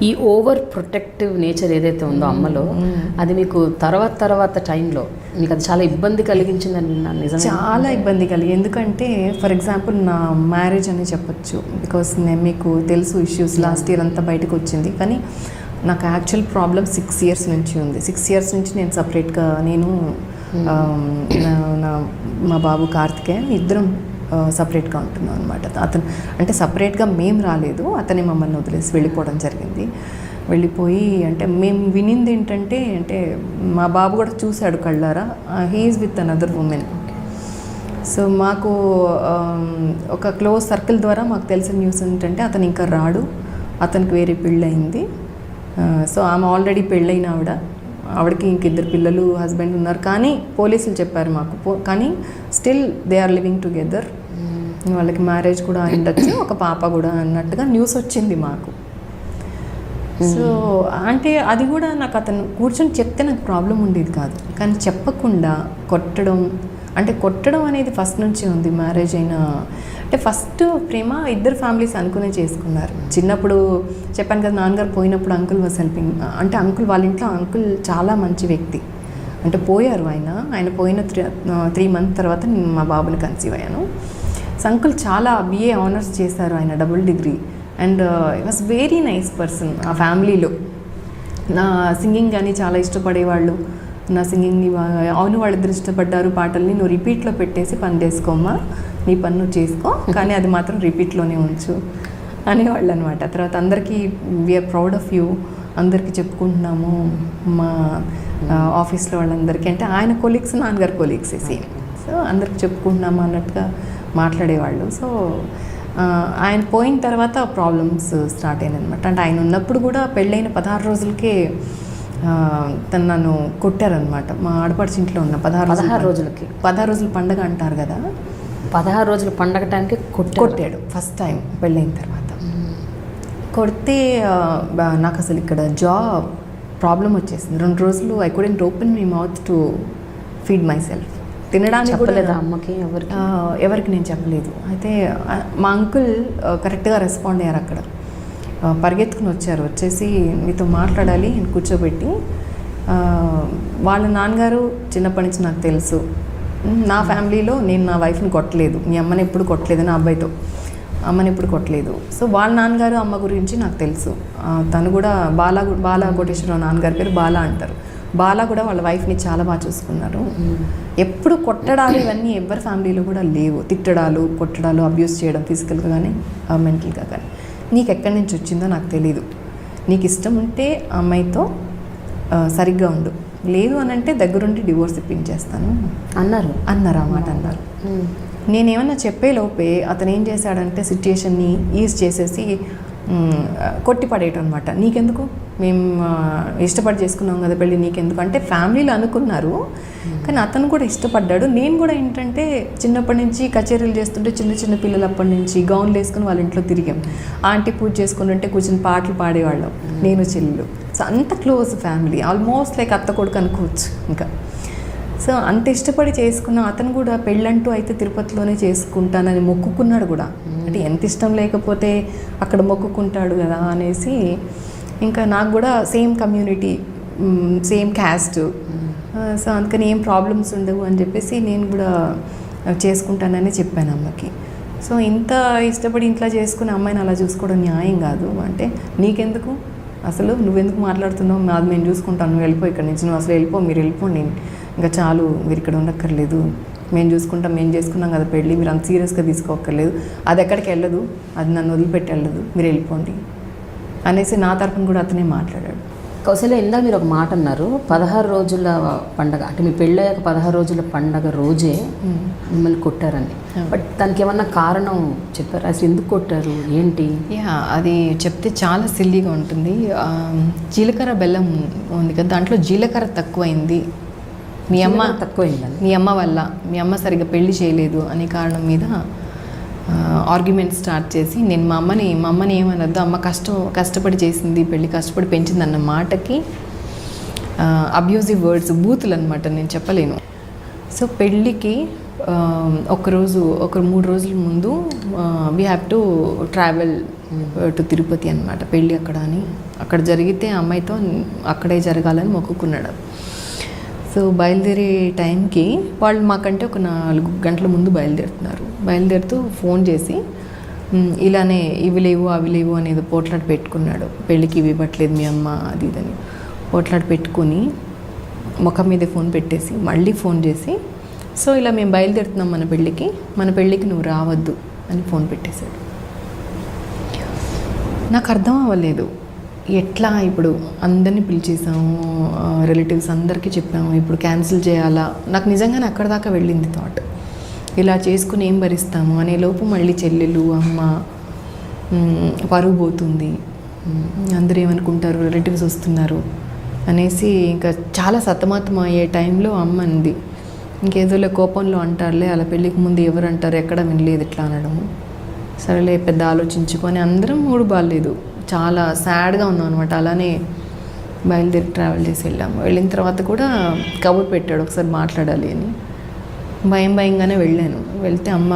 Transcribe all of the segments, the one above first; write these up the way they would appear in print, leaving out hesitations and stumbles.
ఈ over protective nature ఏదైతే ఉందో అమ్మలో, అది మీకు తర్వాత టైంలో మీకు అది చాలా ఇబ్బంది కలిగించిందని విన్నాను. నిజం? చాలా ఇబ్బంది కలిగి, ఎందుకంటే ఫర్ ఎగ్జాంపుల్ నా మ్యారేజ్ అని చెప్పొచ్చు. బికాస్ నేను మీకు తెలుసు ఇష్యూస్ లాస్ట్ ఇయర్ అంతా బయటకు వచ్చింది. కానీ నాకు యాక్చువల్ ప్రాబ్లం 6 years నుంచి ఉంది. 6 years నుంచి నేను సపరేట్గా, నేను మా బాబు కార్తికేయ ఇద్దరం సపరేట్గా ఉంటున్నాం అనమాట. అతను అంటే సపరేట్గా మేము రాలేదు, అతనే మమ్మల్ని వదిలేసి వెళ్ళిపోవడం జరిగింది. వెళ్ళిపోయి అంటే మేము వినింది ఏంటంటే, అంటే మా బాబు కూడా చూశాడు కళ్ళారా, he's with another woman. So మాకు ఒక క్లోజ్ సర్కిల్ ద్వారా మాకు తెలిసిన న్యూస్ ఏంటంటే అతను ఇంకా రాడు, అతనికి వేరే పెళ్ళయింది. సో ఆమె ఆల్రెడీ పెళ్ళైన ఆవిడకి ఇంక 2 పిల్లలు, హస్బెండ్ ఉన్నారు. కానీ పోలీసులు చెప్పారు మాకు, కానీ still they are living together, వాళ్ళకి మ్యారేజ్ కూడా అయిండొచ్చు, ఒక పాప కూడా అన్నట్టుగా న్యూస్ వచ్చింది మాకు. సో అంటే అది కూడా నాకు అతను కూర్చొని చెప్తే నాకు ప్రాబ్లం ఉండేది కాదు. కానీ చెప్పకుండా కొట్టడం అనేది ఫస్ట్ నుంచి ఉంది. మ్యారేజ్ అయినా అంటే ఫస్ట్ ప్రేమ ఇద్దరు ఫ్యామిలీస్ అనుకునే చేసుకున్నారు. చిన్నప్పుడు చెప్పాను కదా, నాన్నగారు పోయినప్పుడు అంకుల్ వాజ్ హెల్పింగ్. అంటే వాళ్ళ ఇంట్లో అంకుల్ చాలా మంచి వ్యక్తి. అంటే పోయారు ఆయన పోయిన 3 months తర్వాత నేను మా బాబుని కన్సీవ్ అయ్యాను. సో అంకుల్ చాలా BA ఆనర్స్ చేశారు, ఆయన double degree. And I was very nice person. ఆ ఫ్యామిలీలో నా సింగింగ్ కానీ చాలా ఇష్టపడేవాళ్ళు, నా సింగింగ్ని బాగా. అవును, వాళ్ళిద్దరు ఇష్టపడ్డారు పాటల్ని, నువ్వు రిపీట్లో పెట్టేసి పని చేసుకోమ్మా, నీ పని నువ్వు చేసుకో, కానీ అది మాత్రం రిపీట్లోనే ఉంచు అనేవాళ్ళు అనమాట. తర్వాత అందరికీ వీఆర్ ప్రౌడ్ ఆఫ్ యూ, అందరికీ చెప్పుకుంటున్నాము మా ఆఫీస్లో వాళ్ళందరికీ. అంటే ఆయన కొలీగ్స్, నాన్నగారు కొలీగ్స్ సేమ్. సో అందరికి చెప్పుకుంటున్నాము అన్నట్టుగా మాట్లాడేవాళ్ళు. సో ఆయన పోయిన తర్వాత ప్రాబ్లమ్స్ స్టార్ట్ అయినాయి అనమాట. అంటే ఆయన ఉన్నప్పుడు కూడా పెళ్ళైన 16 రోజులకే తను నన్ను కొట్టారనమాట. మా ఆడపడిచి ఇంట్లో ఉన్న 16 రోజుల పండగ అంటారు కదా, 16 రోజుల పండగ టైంకి కొట్టాడు ఫస్ట్ టైం పెళ్ళైన తర్వాత. కొడితే నాకు అసలు ఇక్కడ జాబ్ ప్రాబ్లం వచ్చేసింది. 2 రోజులు I couldn't open my mouth to feed my self. తినడానికి చెప్పలేదు అమ్మకి, ఎవరికి నేను చెప్పలేదు. అయితే మా అంకుల్ కరెక్ట్గా రెస్పాండ్ అయ్యారు. అక్కడ పరిగెత్తుకుని వచ్చేసి మీతో మాట్లాడాలి అని కూర్చోబెట్టి, వాళ్ళ నాన్నగారు చిన్నప్పటి నుంచి నాకు తెలుసు, నా ఫ్యామిలీలో నేను నా వైఫ్ని కొట్టలేదు, మీ అమ్మని ఎప్పుడు కొట్టలేదు, నా అబ్బాయితో అమ్మని ఎప్పుడు కొట్టలేదు. సో వాళ్ళ నాన్నగారు అమ్మ గురించి నాకు తెలుసు. తను కూడా బాలా కోటేశ్వరరావు నాన్నగారి పేరు బాలా అంటారు. బాలా కూడా వాళ్ళ వైఫ్ని చాలా బాగా చూసుకున్నారు. ఎప్పుడు కొట్టడాలు ఇవన్నీ ఎవరి ఫ్యామిలీలో కూడా లేవు. తిట్టడాలు, కొట్టడాలు, అబ్యూస్ చేయడం ఫిజికల్గా కానీ మెంటల్గా కానీ. నీకు ఎక్కడి నుంచి వచ్చిందో నాకు తెలీదు, నీకు ఇష్టం ఉంటే అమ్మాయితో సరిగ్గా ఉండు, లేదు అని అంటే దగ్గరుండి డివోర్స్ ఇప్పించేస్తాను అన్నారు ఆ మాట అన్నారు. నేనేమన్నా చెప్పే లోపే అతను ఏం చేశాడంటే సిచ్యుయేషన్ని ఈజ్ చేసేసి కొట్టి పడేయటం అనమాట. నీకెందుకు, మేము ఇష్టపడి చేసుకున్నాం కదా పెళ్ళి, నీకెందుకు అంటే ఫ్యామిలీలో అనుకున్నారు. కానీ అతను కూడా ఇష్టపడ్డాడు. నేను కూడా ఏంటంటే చిన్నప్పటి నుంచి కచేరీలు చేస్తుంటే చిన్న పిల్లలు అప్పటి నుంచి గౌన్లు వేసుకుని వాళ్ళ ఇంట్లో తిరిగాం. ఆంటీ పూజ చేసుకుని ఉంటే కూర్చొని పాటలు పాడేవాళ్ళం నేను చెల్లెలు. సో అంత క్లోజ్ ఫ్యామిలీ, ఆల్మోస్ట్ లైక్ అత్త కొడుకు అనుకోవచ్చు ఇంకా. సో అంత ఇష్టపడి చేసుకున్న అతను కూడా పెళ్ళంటూ అయితే తిరుపతిలోనే చేసుకుంటానని మొక్కుకున్నాడు కూడా. అంటే ఎంత ఇష్టం లేకపోతే అక్కడ మొక్కుకుంటాడు కదా అనేసి, ఇంకా నాకు కూడా same community, same caste, so అందుకని ఏం ప్రాబ్లమ్స్ ఉండవు అని చెప్పేసి నేను కూడా చేసుకుంటానని చెప్పాను అమ్మకి. సో ఇంత ఇష్టపడి ఇంట్లో చేసుకుని అమ్మాయిని అలా చూసుకోవడం న్యాయం కాదు. అంటే నీకెందుకు, అసలు నువ్వెందుకు మాట్లాడుతున్నావు, అది మేము చూసుకుంటాను, నువ్వు వెళ్ళిపో ఇక్కడి నుంచి, నువ్వు అసలు మీరు వెళ్ళిపోండి, ఇంకా చాలు, మీరు ఇక్కడ ఉండక్కర్లేదు, మేము చూసుకుంటాం, మేము చేసుకున్నాం కదా పెళ్ళి, మీరు అంత సీరియస్గా తీసుకోక్కర్లేదు, అది ఎక్కడికి వెళ్ళదు, అది నన్ను వదిలిపెట్టి వెళ్ళదు, మీరు వెళ్ళిపోండి అనేసి నా తరఫున కూడా అతనే మాట్లాడాడు. కౌశల్య, ఇందాక మీరు ఒక మాట అన్నారు, 16 రోజుల పండగ అంటే మీ పెళ్ళయ్యాక 16 రోజుల పండగ రోజే మిమ్మల్ని కొట్టారని. బట్ దానికి ఏమన్నా కారణం చెప్పారు, అసలు ఎందుకు కొట్టారు ఏంటి? అది చెప్తే చాలా సిల్లీగా ఉంటుంది. జీలకర్ర బెల్లం ఉంది కదా, దాంట్లో జీలకర్ర తక్కువైంది, మీ అమ్మ వల్ల, మీ అమ్మ సరిగ్గా పెళ్లి చేయలేదు అనే కారణం మీద ఆర్గ్యుమెంట్ స్టార్ట్ చేసి, నేను మా అమ్మని ఏమనద్దు, అమ్మ కష్టపడి చేసింది పెళ్ళి, కష్టపడి పెంచింది అన్న మాటకి అబ్యూజివ్ వర్డ్స్, బూతులు అనమాట, నేను చెప్పలేను. సో పెళ్ళికి ఒక 3 రోజుల ముందు we have to travel to Tirupati అనమాట పెళ్ళి అక్కడ అని. అక్కడ జరిగితే అమ్మాయితో అక్కడే జరగాలని మొక్కుకున్నాడు. సో బయలుదేరే టైంకి వాళ్ళు మాకంటే ఒక 4 గంటల ముందు బయలుదేరుతున్నారు. బయలుదేరుతూ ఫోన్ చేసి ఇలానే ఇవి లేవు అవి లేవు అనేది పోట్లాట పెట్టుకున్నాడు. పెళ్ళికి ఇవి ఇవ్వట్లేదు మీ అమ్మ అది ఇదని పోట్లాట పెట్టుకుని ముఖం మీదే ఫోన్ పెట్టేసి మళ్ళీ ఫోన్ చేసి సో ఇలా మేము బయలుదేరుతున్నాం మన పెళ్ళికి నువ్వు రావద్దు అని ఫోన్ పెట్టేశాడు. నాకు అర్థం అవ్వలేదు, ఎట్లా ఇప్పుడు అందరినీ పిలిచేసాము, రిలేటివ్స్ అందరికీ చెప్పాము, ఇప్పుడు క్యాన్సిల్ చేయాలా? నాకు నిజంగానే అక్కడ దాకా వెళ్ళింది థాట్. ఇలా చేసుకుని ఏం భరిస్తాము అనే లోపు మళ్ళీ చెల్లెలు అమ్మ పరువు పోతుంది, అందరూ ఏమనుకుంటారు, రిలేటివ్స్ వస్తున్నారు అనేసి ఇంకా చాలా సతమతం అయ్యే టైంలో అమ్మ అంది, ఇంకేదోలే కోపంలో అంటారులే, అలా పెళ్ళికి ముందు ఎవరు అంటారు, ఎక్కడ వినలేదు ఇట్లా అనడము. సరేలే పెద్ద ఆలోచించుకొని అందరం మూడు బాగాలేదు, చాలా సాడ్గా ఉన్నాం అనమాట. అలానే బయలుదేరి ట్రావెల్ చేసి వెళ్ళిన తర్వాత కూడా కబుర్ పెట్టాడు ఒకసారి మాట్లాడాలి అని. భయంగానే వెళ్ళాను. వెళ్తే అమ్మ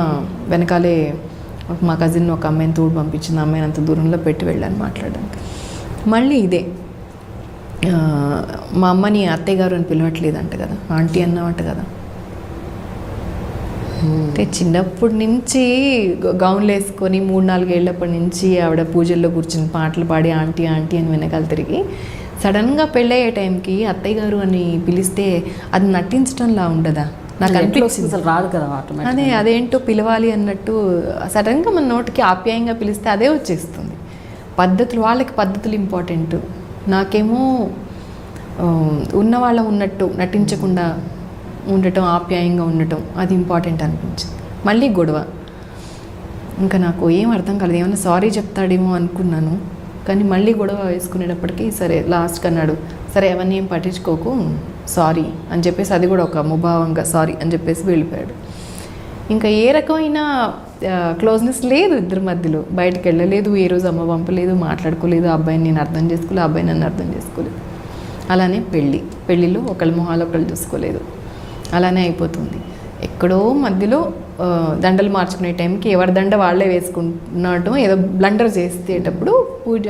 వెనకాలే మా కజిన్ ఒక అమ్మాయిని తోడు పంపించింది. అమ్మాయిని అంత దూరంలో పెట్టి వెళ్ళాను మాట్లాడడానికి. మళ్ళీ ఇదే మా అమ్మని అత్తయ్య గారు అని పిలవట్లేదంట కదా, ఆంటీ అన్నమాట కదా. అంటే చిన్నప్పటి నుంచి గౌన్లు వేసుకొని 3-4 ఏళ్ళప్పటి నుంచి ఆవిడ పూజల్లో కూర్చుని పాటలు పాడి ఆంటీ ఆంటీ అని వెనకాల తిరిగి సడన్గా పెళ్ళయ్యే టైంకి అత్తయ్య గారు అని పిలిస్తే అది నటించడంలా ఉండదా? నాకు అనిపించింది రాదు కదా అదేంటో పిలవాలి అన్నట్టు సడన్గా మన నోటికి ఆప్యాయంగా పిలిస్తే అదే వచ్చేస్తుంది. పద్ధతులు వాళ్ళకి పద్ధతులు ఇంపార్టెంట్, నాకేమో ఉన్నవాళ్ళం ఉన్నట్టు నటించకుండా ఉండటం, ఆప్యాయంగా ఉండటం అది ఇంపార్టెంట్ అనిపించింది. మళ్ళీ గొడవ, ఇంకా నాకు ఏం అర్థం కాలేదు, ఏమన్నా సారీ చెప్తాడేమో అనుకున్నాను. కానీ మళ్ళీ గొడవ వేసుకునేటప్పటికీ సరే లాస్ట్కి అన్నాడు, సరే అవన్నీ ఏం పట్టించుకోకు సారీ అని చెప్పేసి, అది కూడా ఒక ముభావంగా సారీ అని చెప్పేసి వెళ్ళిపోయాడు. ఇంకా ఏ రకమైన క్లోజ్నెస్ లేదు ఇద్దరి మధ్యలో, బయటకు వెళ్ళలేదు, ఏ రోజు అమ్మ పంపలేదు, మాట్లాడుకోలేదు, అబ్బాయిని నేను అర్థం చేసుకోలేదు, అబ్బాయి నన్ను అర్థం చేసుకోలేదు. అలానే పెళ్ళిలో ఒకళ్ళ మొహాలు ఒకళ్ళు చూసుకోలేదు, అలానే అయిపోతుంది. ఎక్కడో మధ్యలో దండలు మార్చుకునే టైంకి ఎవరి దండ వాళ్ళే వేసుకుంటున్నట్టు ఏదో బ్లండర్ చేసేటప్పుడు పూజ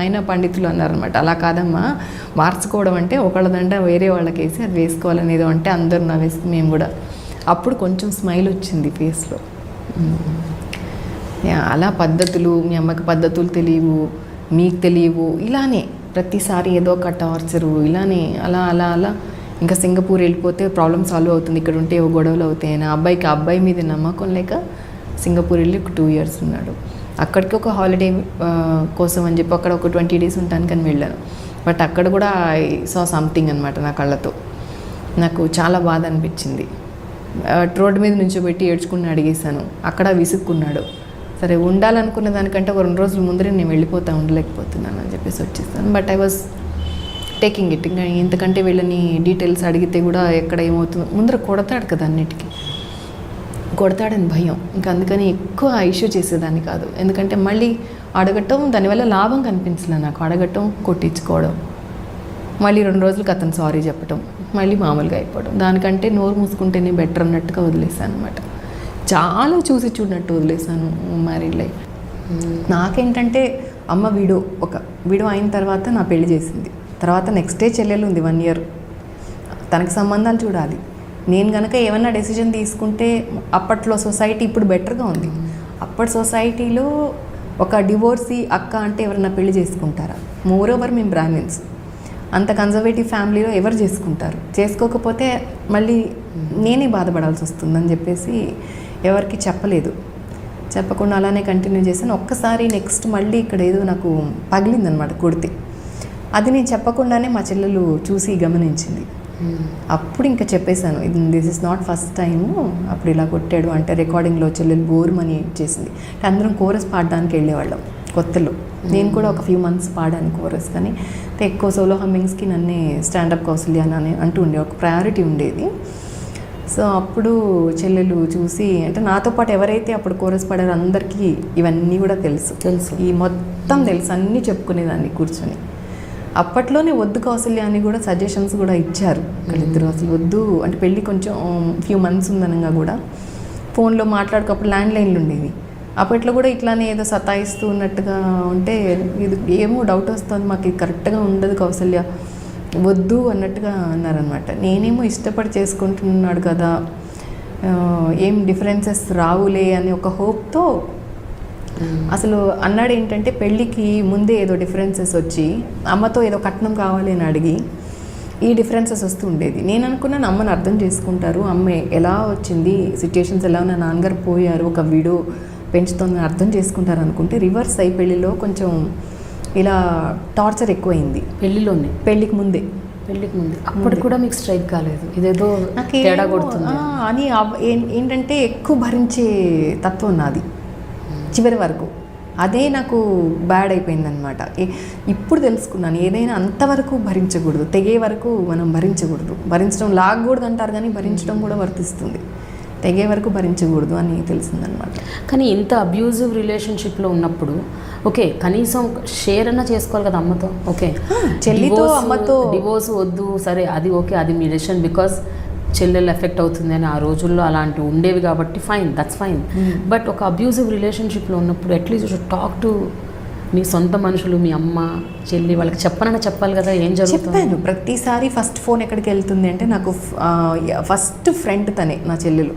అయిన పండితులు అన్నారనమాట, అలా కాదమ్మా మార్చుకోవడం అంటే ఒకళ్ళ దండ వేరే వాళ్ళకి వేసి అది వేసుకోవాలని ఏదో అంటే అందరూ నవ్వేసి మేము కూడా అప్పుడు కొంచెం స్మైల్ వచ్చింది ఫేస్లో. అలా పద్ధతులు, మీ అమ్మకి పద్ధతులు తెలియవు, మీకు తెలియవు, ఇలానే ప్రతిసారి ఏదో ఒక టార్చరు, ఇలానే అలా అలా అలా ఇంకా సింగపూర్ వెళ్ళిపోతే ప్రాబ్లమ్ సాల్వ్ అవుతుంది, ఇక్కడ ఉంటే ఏవో గొడవలు అవుతాయి అని అబ్బాయి మీద నమ్మకం లేక సింగపూర్ వెళ్ళి ఒక 2 years ఉన్నాడు. అక్కడికి ఒక హాలిడే కోసం అని చెప్పి అక్కడ ఒక 20 days ఉంటానికి అని వెళ్ళాను. బట్ అక్కడ కూడా ఐ సా సంథింగ్ అనమాట, నా కళ్ళతో నాకు చాలా బాధ అనిపించింది. రోడ్డు మీద నుంచోబెట్టి ఏడ్చుకుని అడిగేశాను, అక్కడ విసుక్కున్నాడు. సరే ఉండాలనుకున్న దానికంటే ఒక 2 రోజుల ముందరే నేను ఉండలేకపోతున్నాను అని చెప్పేసి వచ్చేసాను. But I was taking it. ఇంకా ఇంతకంటే వీళ్ళని డీటెయిల్స్ అడిగితే కూడా ఎక్కడ ఏమవుతుందో, ముందర కొడతాడు కదా, అన్నిటికీ కొడతాడని భయం. ఇంకా అందుకని ఎక్కువ ఇష్యూ చేసేదాన్ని కాదు, ఎందుకంటే మళ్ళీ అడగటం దానివల్ల లాభం కనిపించలే నాకు. అడగటం, కొట్టించుకోవడం, మళ్ళీ 2 రోజులకు అతను సారీ చెప్పటం, మళ్ళీ మామూలుగా అయిపోవడం, దానికంటే నోరు మూసుకుంటేనే బెటర్ అన్నట్టుగా వదిలేసాను అనమాట. చాలా చూసి చూడనట్టు వదిలేసాను మ్యారీడ్ లైఫ్. నాకేంటంటే అమ్మ వీడియో అయిన తర్వాత నా పెళ్లి చేసింది. తర్వాత నెక్స్ట్ డే చెల్లెలు ఉంది 1 year, తనకి సంబంధాలు చూడాలి. నేను కనుక ఏమన్నా డెసిజన్ తీసుకుంటే అప్పట్లో సొసైటీ ఇప్పుడు బెటర్గా ఉంది. అప్పటి సొసైటీలో ఒక డివోర్సీ అక్క అంటే ఎవరన్నా పెళ్లి చేసుకుంటారా? మోరోవర్ మేము బ్రాహ్మిన్స్, అంత కన్జర్వేటివ్ ఫ్యామిలీలో ఎవరు చేసుకుంటారు? చేసుకోకపోతే మళ్ళీ నేనే బాధపడాల్సి వస్తుందని చెప్పేసి ఎవరికి చెప్పకుండా అలానే కంటిన్యూ చేశాను. ఒక్కసారి నెక్స్ట్ మళ్ళీ ఇక్కడ ఏదో నాకు పగిలిందనమాట కొడితే, అది నేను చెప్పకుండానే మా చెల్లెలు చూసి గమనించింది. అప్పుడు ఇంకా చెప్పేశాను, this is not first time, అప్పుడు ఇలా కొట్టాడు అంటే రికార్డింగ్లో చెల్లెలు బోర్మని చేసింది. అందరం కోరస్ పాడడానికి వెళ్ళేవాళ్ళం కొత్తలో. నేను కూడా ఒక few months పాడాను కోరస్, కానీ ఎక్కువ సోలో హమ్మింగ్స్కి నన్నే స్టాండప్ కౌశల్య అని అంటూ ఉండే ఒక ప్రయారిటీ ఉండేది. సో అప్పుడు చెల్లెలు చూసి, అంటే నాతో పాటు ఎవరైతే అప్పుడు కోరస్ పాడారో అందరికీ ఇవన్నీ కూడా తెలుసు, ఈ మొత్తం తెలుసు, అన్నీ చెప్పుకునేదాన్ని కూర్చొని. అప్పట్లోనే వద్దు కౌశల్య అని కూడా సజెషన్స్ కూడా ఇచ్చారు వాళ్ళిద్దరు. అసలు వద్దు అంటే పెళ్ళి కొంచెం few months ఉందనగా కూడా ఫోన్లో మాట్లాడుకోప్పుడు ల్యాండ్ లైన్లు ఉండేవి, అప్పట్లో కూడా ఇట్లానే ఏదో సతాయిస్తూ ఉన్నట్టుగా ఉంటే ఇది ఏమో డౌట్ వస్తుంది, మాకు ఇది కరెక్ట్గా ఉండదు కౌసల్య, వద్దు అన్నట్టుగా అన్నారనమాట. నేనేమో ఇష్టపడి చేసుకుంటున్నాడు కదా, ఏం డిఫరెన్సెస్ రావులే అని ఒక హోప్తో అసలు అన్నాడు. ఏంటంటే పెళ్ళికి ముందే ఏదో డిఫరెన్సెస్ వచ్చి అమ్మతో ఏదో కట్నం కావాలి అని అడిగి ఈ డిఫరెన్సెస్ వస్తూ ఉండేది. నేను అనుకున్నాను అమ్మని అర్థం చేసుకుంటారు, అమ్మ ఎలా వచ్చింది, సిచ్యుయేషన్స్ ఎలా ఉన్నా, నాన్నగారు పోయారు, ఒక వీడియో పెంచుతుంది, అర్థం చేసుకుంటారు అనుకుంటే రివర్స్ అయ్యి పెళ్ళిలో కొంచెం ఇలా టార్చర్ ఎక్కువైంది. పెళ్ళికి ముందే అప్పుడు కూడా మీకు స్ట్రైక్ కాలేదు, ఇదేదో తేడా కొడుతుంది అని ఏంటంటే ఎక్కువ భరించే తత్వం నాది చివరి వరకు. అదే నాకు బ్యాడ్ అయిపోయిందనమాట. ఇప్పుడు తెలుసుకున్నాను, ఏదైనా అంతవరకు భరించకూడదు, తెగే వరకు మనం భరించకూడదు. భరించడం లాగకూడదు అంటారు కానీ భరించడం కూడా వర్తిస్తుంది, తెగే వరకు భరించకూడదు అని తెలిసిందనమాట. కానీ ఇంత అబ్యూజివ్ రిలేషన్షిప్లో ఉన్నప్పుడు ఓకే కనీసం షేర్ అన్నా చేసుకోవాలి కదా అమ్మతో. ఓకే చెల్లితో అమ్మతో డివోర్స్ వద్దు సరే అది ఓకే, అది మీ డెసిషన్, బికాస్ చెల్లెలు ఎఫెక్ట్ అవుతుంది అని ఆ రోజుల్లో అలాంటివి ఉండేవి కాబట్టి ఫైన్, దట్స్ ఫైన్. బట్ ఒక అబ్యూజివ్ రిలేషన్షిప్లో ఉన్నప్పుడు at least you should talk to మీ సొంత మనుషులు, మీ అమ్మ చెల్లి, వాళ్ళకి చెప్పాలి కదా ఏం జరుగుతుంది. చెప్పాను ప్రతిసారి. ఫస్ట్ ఫోన్ ఎక్కడికి వెళ్తుంది అంటే నాకు ఫస్ట్ ఫ్రెండ్ తనే, నా చెల్లెలు.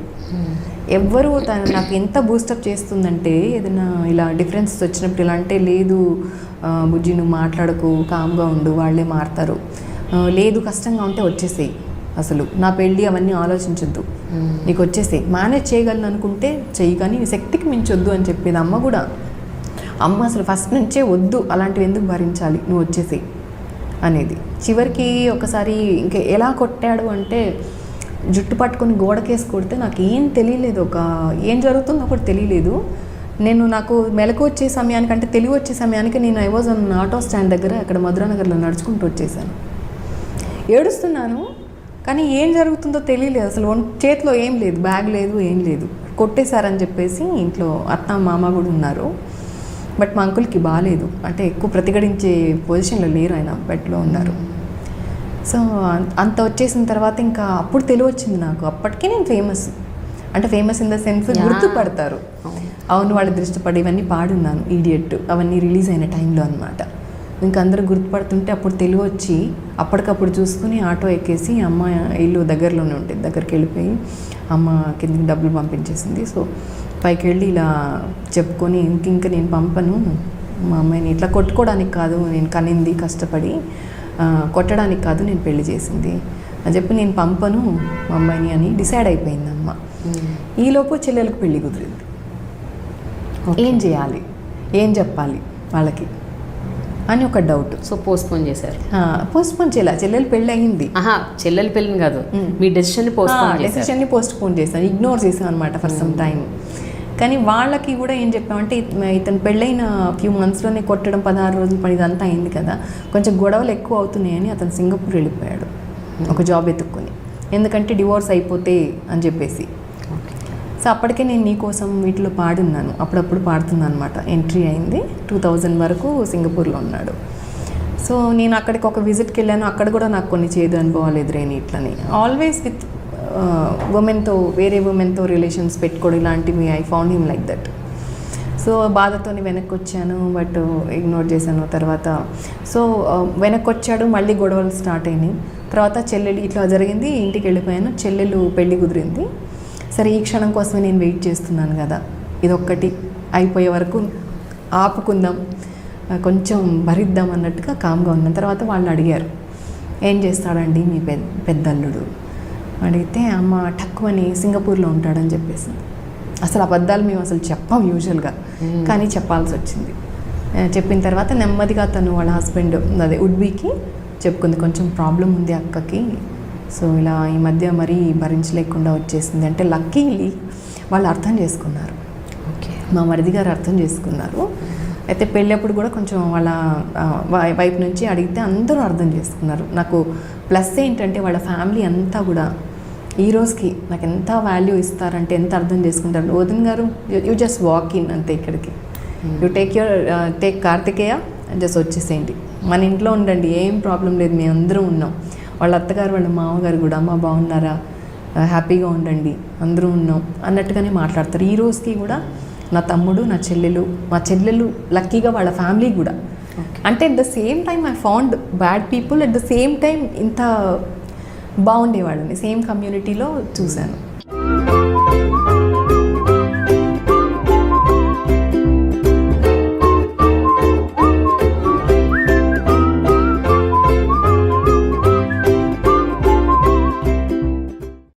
ఎవ్వరు తను నాకు ఎంత బూస్టప్ చేస్తుందంటే ఏదైనా ఇలా డిఫరెన్సెస్ వచ్చినప్పుడు ఇలా అంటే, లేదు బుజ్జి నువ్వు మాట్లాడకు, కామ్గా ఉండు, వాళ్ళే మారుతారు, లేదు కష్టంగా ఉంటే వచ్చేసేయి, అసలు నా పెళ్ళి అవన్నీ ఆలోచించొద్దు, నీకు వచ్చేసేయి, మేనేజ్ చేయగలను అనుకుంటే చెయ్యి కానీ శక్తికి మించొద్దు అని చెప్పేది అమ్మ కూడా. అమ్మ అసలు ఫస్ట్ నుంచే వద్దు అలాంటివి ఎందుకు భరించాలి, నువ్వు వచ్చేసేయి అనేది. చివరికి ఒకసారి ఇంకా ఎలా కొట్టాడు అంటే జుట్టు పట్టుకొని గోడకేసి కొడితే నాకు ఏం తెలియలేదు, ఏం జరుగుతుందో కూడా తెలియలేదు. నాకు మెలకు వచ్చే సమయానికి అంటే తెలివి వచ్చే సమయానికి నేను I was on auto stand దగ్గర అక్కడ మధురానగర్లో నడుచుకుంటూ వచ్చేసాను. ఏడుస్తున్నాను కానీ ఏం జరుగుతుందో తెలియలేదు అసలు. చేతిలో ఏం లేదు, బ్యాగ్ లేదు, ఏం లేదు, కొట్టేశారని చెప్పేసి ఇంట్లో అత్త మామ కూడా ఉన్నారు. బట్ మా అంకుల్కి బాగాలేదు, అంటే ఎక్కువ ప్రతిఘటించే పొజిషన్లో లేరు, ఆయన బెడ్లో ఉన్నారు. సో అంత వచ్చేసిన తర్వాత ఇంకా అప్పుడు తెలివి వచ్చింది నాకు. అప్పటికే నేను ఫేమస్, అంటే ఫేమస్ ఇన్ ద సెన్స్ గుర్తుపడతారు. అవును వాళ్ళ దృష్టి పడి ఇవన్నీ పాడున్నాను, ఈడియట్ అవన్నీ రిలీజ్ అయిన టైంలో అనమాట. ఇంకా అందరూ గుర్తుపడుతుంటే అప్పుడు తెలివి వచ్చి అప్పటికప్పుడు చూసుకుని ఆటో ఎక్కేసి అమ్మ ఇల్లు దగ్గరలోనే ఉంటుంది, దగ్గరికి వెళ్ళిపోయి అమ్మ కిందకి డబ్బులు పంపించేసింది. సో పైకి వెళ్ళి ఇలా చెప్పుకొని ఇంక నేను పంపను, మా అమ్మాయిని ఇట్లా కొట్టుకోవడానికి కాదు నేను కనింది, కష్టపడి కొట్టడానికి కాదు నేను పెళ్లి చేసింది అని చెప్పి నేను పంపను మా అమ్మాయిని అని డిసైడ్ అయిపోయింది అమ్మ. ఈలోపు చెల్లెలకు పెళ్లి కుదిరింది. ఏం చేయాలి, ఏం చెప్పాలి వాళ్ళకి అని ఒక డౌట్. సో పోస్ట్పోన్ చేశారు. పోస్ట్పోన్ చేయాలి, చెల్లెలు పెళ్ళి అయింది. చెల్లెలు పెళ్ళిని కాదు, మీ డెసిషన్ని పోస్ట్పోన్ చేశాను, ఇగ్నోర్ చేశాను అనమాట ఫర్ సమ్ టైం. కానీ వాళ్ళకి కూడా ఏం చెప్పామంటే ఇతను పెళ్ళైన ఫ్యూ మంత్స్లోనే కొట్టడం, 16 రోజులు పని ఇదంతా అయింది కదా, కొంచెం గొడవలు ఎక్కువ అవుతున్నాయని అతను సింగపూర్ వెళ్ళిపోయాడు ఒక జాబ్ ఎత్తుక్కొని, ఎందుకంటే డివోర్స్ అయిపోతే అని చెప్పేసి. సో అప్పటికే నేను నీకోసం వీటిలో పాడున్నాను, అప్పుడప్పుడు పాడుతున్నాను అనమాట. ఎంట్రీ అయింది, 2000 వరకు సింగపూర్లో ఉన్నాడు. సో నేను అక్కడికి ఒక విజిట్కి వెళ్ళాను, అక్కడ కూడా నాకు కొన్ని చేదు అనుభవాలు ఎదురైనాయి. ఇట్లని ఆల్వేస్ విత్ ఉమెన్తో, వేరే ఉమెన్తో రిలేషన్స్ పెట్టుకోవడం ఇలాంటివి I found him like that. So బాధతోని వెనక్కి వచ్చాను, బట్ ఇగ్నోర్ చేశాను. తర్వాత సో వెనక్కి వచ్చాడు, మళ్ళీ గొడవలు స్టార్ట్ అయినాయి. తర్వాత చెల్లెలు ఇట్లా జరిగింది, ఇంటికి వెళ్ళిపోయాను, చెల్లెలు పెళ్ళి కుదిరింది. సరే ఈ క్షణం కోసమే నేను వెయిట్ చేస్తున్నాను కదా, ఇదొక్కటి అయిపోయే వరకు ఆపుకుందాం, కొంచెం భరిద్దాం అన్నట్టుగా కామ్గా ఉన్నాను. తర్వాత వాళ్ళు అడిగారు ఏం చేస్తాడండి మీ పెద్దల్లుడు అడిగితే అమ్మ టక్కువని సింగపూర్లో ఉంటాడని చెప్పేసి. అసలు అబద్ధాలు మేము అసలు చెప్పాం యూజువల్గా, కానీ చెప్పాల్సి వచ్చింది. చెప్పిన తర్వాత నెమ్మదిగా తను వాళ్ళ హస్బెండ్ అదే ఉడ్బీకి చెప్పుకుంది, కొంచెం ప్రాబ్లం ఉంది అక్కకి, సో ఇలా ఈ మధ్య మరీ భరించలేకుండా వచ్చేసింది అంటే. లక్కీలీ వాళ్ళు అర్థం చేసుకున్నారు, మా మరిది గారు అర్థం చేసుకున్నారు. అయితే పెళ్ళప్పుడు కూడా కొంచెం వాళ్ళ వైపు నుంచి అడిగితే అందరూ అర్థం చేసుకున్నారు. నాకు ప్లస్ ఏంటంటే వాళ్ళ ఫ్యామిలీ అంతా కూడా ఈ రోజుకి నాకు ఎంత వాల్యూ ఇస్తారంటే, ఎంత అర్థం చేసుకుంటారు. వదిన గారు యూ జస్ట్ వాక్ ఇన్ అంతే, ఇక్కడికి యూ టేక్ కార్తికేయ జస్ట్ వచ్చేసేయండి, మన ఇంట్లో ఉండండి, ఏం ప్రాబ్లం లేదు, మేము అందరూ ఉన్నాం. వాళ్ళ అత్తగారు వాళ్ళ మామగారు కూడా అమ్మ బాగున్నారా, హ్యాపీగా ఉండండి, అందరూ ఉన్నాం అన్నట్టుగానే మాట్లాడతారు. ఈ రోజుకి కూడా నా తమ్ముడు, నా చెల్లెలు, మా చెల్లెలు లక్కీగా వాళ్ళ ఫ్యామిలీ కూడా. అంటే at the same time I found bad people, at the same time ఇంత బాగుండేవాళ్ళని సేమ్ కమ్యూనిటీలో చూశాను.